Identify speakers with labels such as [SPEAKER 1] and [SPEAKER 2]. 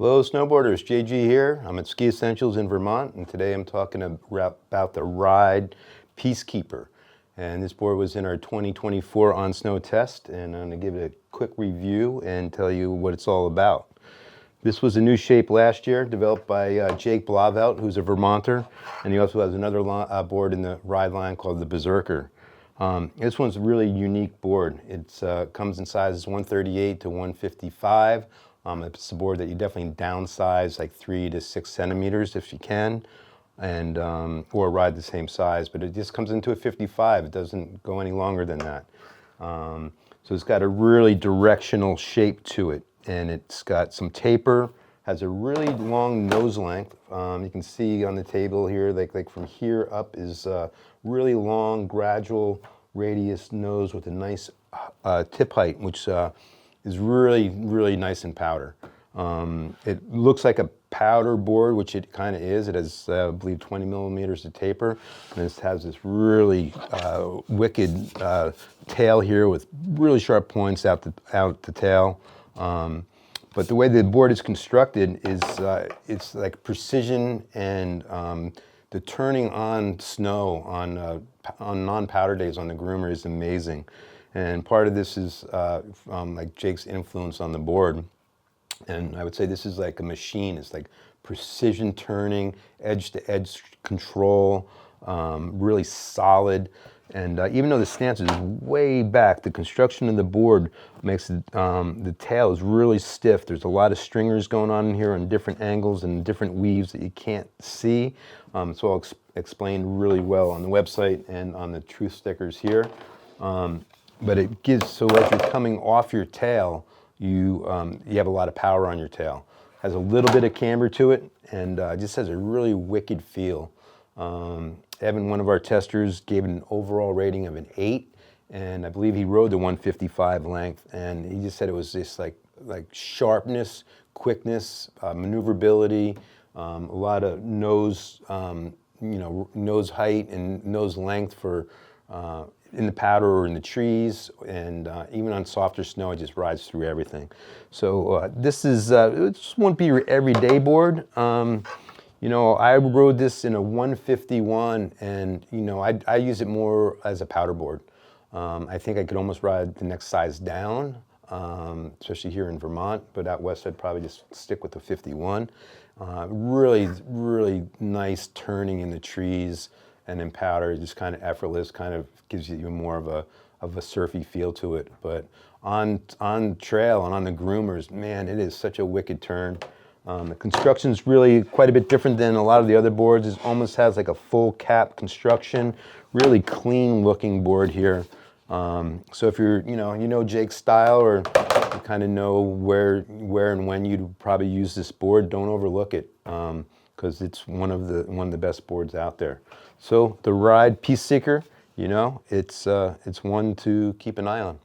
[SPEAKER 1] Hello snowboarders, JG here. I'm at Ski Essentials in Vermont, and today I'm talking about the Ride Peacekeeper. And this board was in our 2024 on snow test, and I'm going to give it a quick review and tell you what it's all about. This was a new shape last year, developed by Jake Blauvelt, who's a Vermonter, and he also has another board in the Ride line called the Berserker. This one's a really unique board. It comes in sizes 138 to 155. It's a board that you definitely downsize like 3 to 6 centimeters if you can, and or ride the same size, but it just comes into a 55. It doesn't go any longer than that. So it's got a really directional shape to it, and it's got some taper, has a really long nose length. You can see on the table here, like from here up is really long, gradual radius nose with a nice tip height, which is really, really nice and powder. It looks like a powder board, which it kind of is. It has, I believe, 20 millimeters of taper, and it has this really wicked tail here with really sharp points out the tail. But the way the board is constructed is it's like precision, and the turning on snow on non-powder days on the groomer is amazing. And part of this is like Jake's influence on the board. And I would say this is like a machine. It's like precision turning, edge-to-edge control, really solid. And even though the stance is way back, the construction of the board makes it, the tail is really stiff. There's a lot of stringers going on in here on different angles and different weaves that you can't see. It's all explained really well on the website and on the truth stickers here. But it gives, so as you're coming off your tail, you have a lot of power on your tail. Has a little bit of camber to it, and just has a really wicked feel. Evan, one of our testers, gave it an overall rating of an 8, and I believe he rode the 155 length, and he just said it was just like sharpness, quickness, maneuverability, a lot of nose, nose height and nose length for in the powder or in the trees, and even on softer snow, it just rides through everything. So this won't be your everyday board. I rode this in a 151, and I use it more as a powder board. I think I could almost ride the next size down, especially here in Vermont, but out west I'd probably just stick with the 51. Really, really nice turning in the trees, and in powder, just kind of effortless, kind of gives you more of a surfy feel to it. But on trail and on the groomers, man, it is such a wicked turn. The construction's really quite a bit different than a lot of the other boards. It almost has like a full cap construction, really clean looking board here. So if you're, Jake's style, or you kind of know where and when you'd probably use this board, don't overlook it, because it's one of the best boards out there. So the Ride Peacekeeper, it's one to keep an eye on.